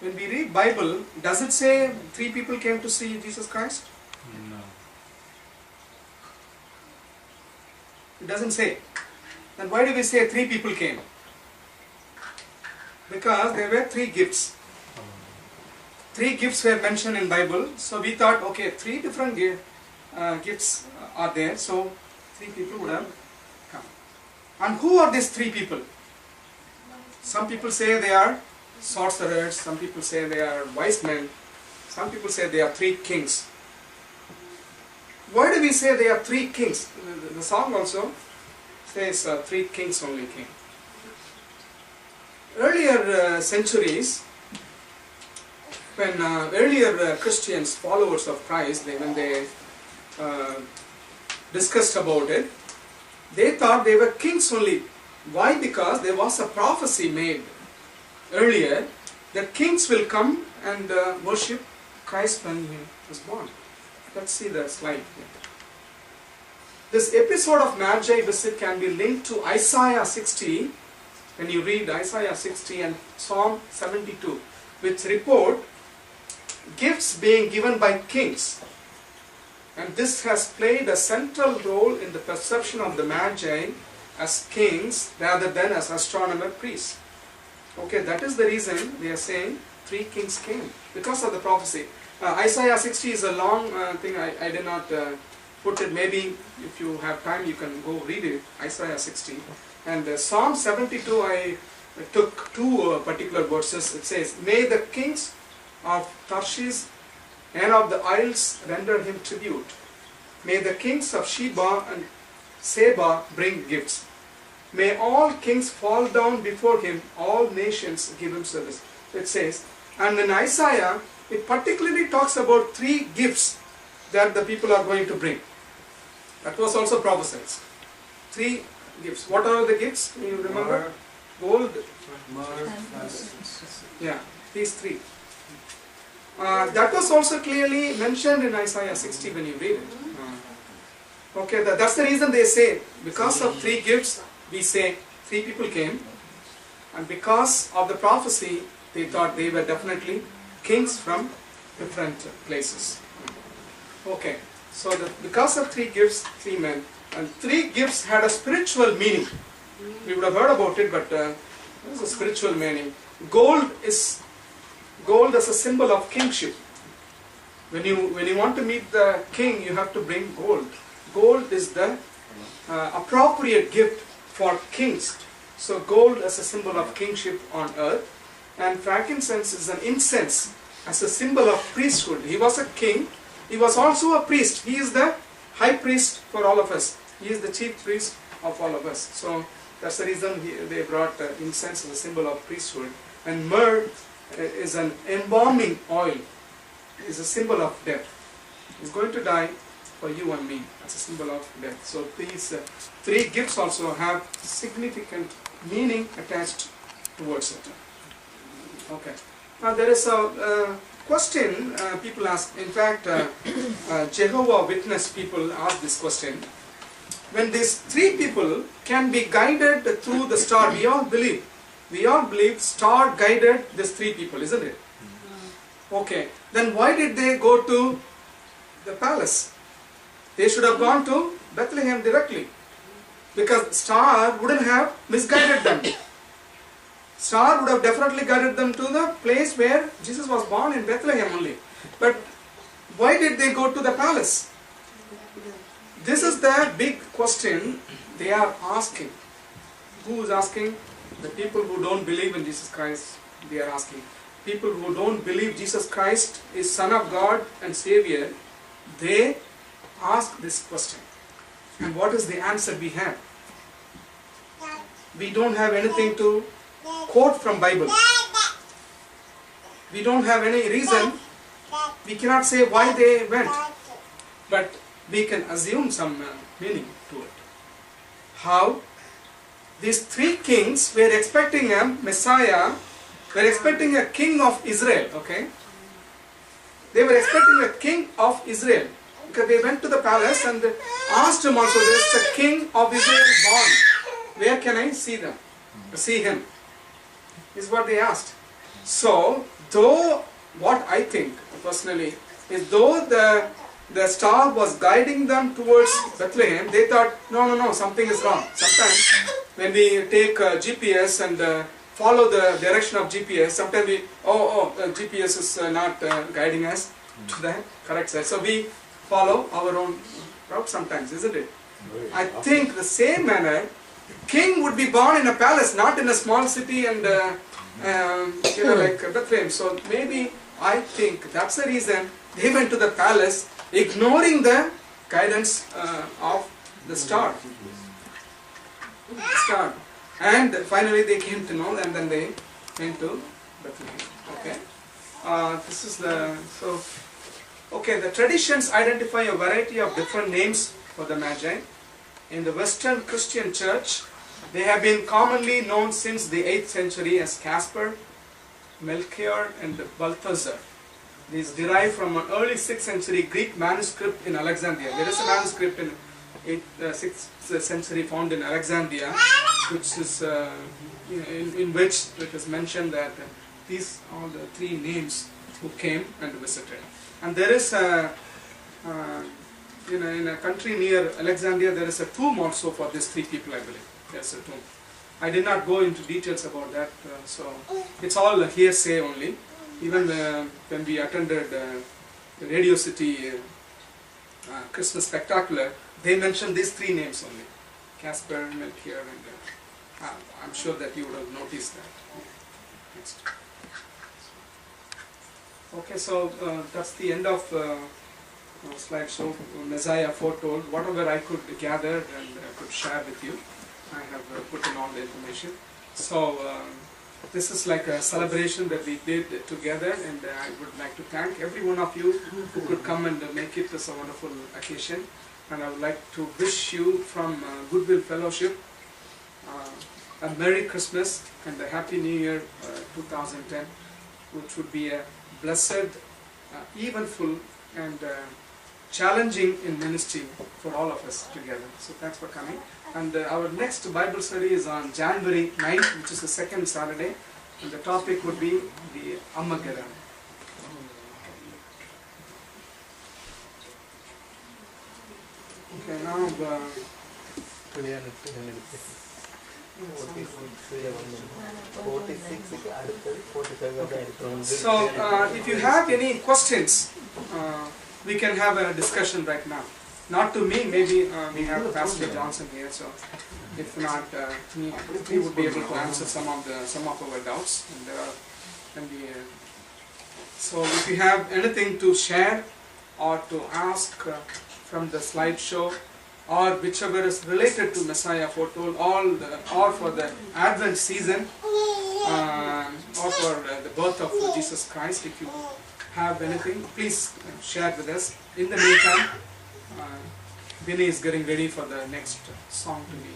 when we read Bible, does it say 3 people came to see Jesus Christ? No. It doesn't say. Then why do we say 3 people came? Because there were 3 gifts. 3 gifts were mentioned in Bible. So we thought, okay, 3 different gifts are there. So 3 people would have come. And who are these 3 people? Some people say they are sorcerers. Some people say they are wise men. Some people say they are 3 kings. Why do we say they are 3 kings? The song also says 3 kings only came. Earlier centuries, when earlier Christians, followers of Christ, when they discussed about it, they thought they were kings only. Why? Because there was a prophecy made earlier that kings will come and worship Christ when he was born. Let's see the slide here. This episode of Magi visit can be linked to Isaiah 60, when you read Isaiah 60 and Psalm 72, which report gifts being given by kings. And this has played a central role in the perception of the Magi as kings rather than as astronomer priests. Okay, that is the reason they are saying 3 kings came, because of the prophecy. Isaiah 60 is a long thing. I did not put it. Maybe if you have time you can go read it, Isaiah 60. And Psalm 72, I took 2 particular verses. It says, "May the kings of Tarshish and of the isles render him tribute. May the kings of Sheba and Seba bring gifts. May all kings fall down before him, all nations give him service." It says, and in Isaiah, it particularly talks about 3 gifts that the people are going to bring. That was also prophesied. 3 gifts. What are the gifts? Do you remember? Gold. Yeah, these 3. That was also clearly mentioned in Isaiah 60 when you read it. Okay, that's the reason they say, because of 3 gifts, we say 3 people came. And because of the prophecy, they thought they were definitely kings from different places. Okay, so because of 3 gifts, 3 men, and 3 gifts had a spiritual meaning. We would have heard about it, but there's a spiritual meaning. Gold as a symbol of kingship. When you want to meet the king, you have to bring gold. Gold is the appropriate gift for kings. So gold as a symbol of kingship on earth, and frankincense is an incense as a symbol of priesthood. He was a king. He was also a priest. He is the high priest for all of us. He is the chief priest of all of us. So that's the reason they brought incense as a symbol of priesthood. And myrrh is an embalming oil. It is a symbol of death. He's going to die for you and me. That's a symbol of death. So these 3 gifts also have significant meaning attached towards it. Okay. Now there is a question people ask. In fact, Jehovah Witness people ask this question. When these 3 people can be guided through the star, we all believe star guided these 3 people, isn't it? Okay. Then why did they go to the palace? They should have gone to Bethlehem directly, because star wouldn't have misguided them. Star would have definitely guided them to the place where Jesus was born, in Bethlehem only. But why did they go to the palace? This is the big question they are asking. Who is asking? The people who don't believe in Jesus Christ, they are asking. People who don't believe Jesus Christ is Son of God and Savior, they ask this question. And what is the answer we have? We don't have anything to quote from Bible. We don't have any reason. We cannot say why they went. But we can assume some meaning to it. How? These 3 kings were expecting a Messiah, were expecting a king of Israel, okay? They were expecting a king of Israel. Because they went to the palace and asked him also, there is a king of Israel born. Where can I see him? Is what they asked. So though what I think personally is though the star was guiding them towards Bethlehem, they thought, no, something is wrong. Sometimes when we take GPS and follow the direction of GPS, sometimes we, GPS is not guiding us to the correct side. So we follow our own route sometimes, isn't it? I think the same manner, king would be born in a palace, not in a small city and like Bethlehem. So maybe I think that's the reason they went to the palace, ignoring the guidance of the star. And finally they came to know, and then they went to Bethlehem. Okay. This is the the traditions identify a variety of different names for the Magi. In the Western Christian Church, they have been commonly known since the 8th century as Casper, Melchior, and Balthazar. These derive from an early 6th century Greek manuscript in Alexandria. There is a manuscript in 6th century found in Alexandria, which is in which it is mentioned that these are the 3 names who came and visited. And there is a in a country near Alexandria, there is a tomb also for these 3 people, I believe. There's a tomb. I did not go into details about that, so it's all hearsay only. Even when we attended the Radio City Christmas Spectacular, they mentioned these 3 names only: Casper, Melchior, and I'm sure that you would have noticed that. Next. Okay, so that's the end of slideshow. Messiah foretold. Whatever I could gather and could share with you, I have put in all the information. So this is like a celebration that we did together, and I would like to thank every one of you who could come and make it this a wonderful occasion. And I would like to wish you from Goodwill Fellowship a Merry Christmas and a Happy New Year 2010, which would be a blessed, eventful, and challenging in ministry for all of us together. So thanks for coming. And our next Bible study is on January 9th, which is the 2nd Saturday, and the topic would be the Armageddon. Okay, now so if you have any questions, we can have a discussion right now. Not to me, maybe we have Pastor Johnson here, so if not, he would be able to answer some of our doubts. And so if you have anything to share or to ask from the slideshow, or whichever is related to Messiah foretold, or for the Advent season, or for the birth of Jesus Christ, if you have anything, please share with us. In the meantime, Vinny is getting ready for the next song to be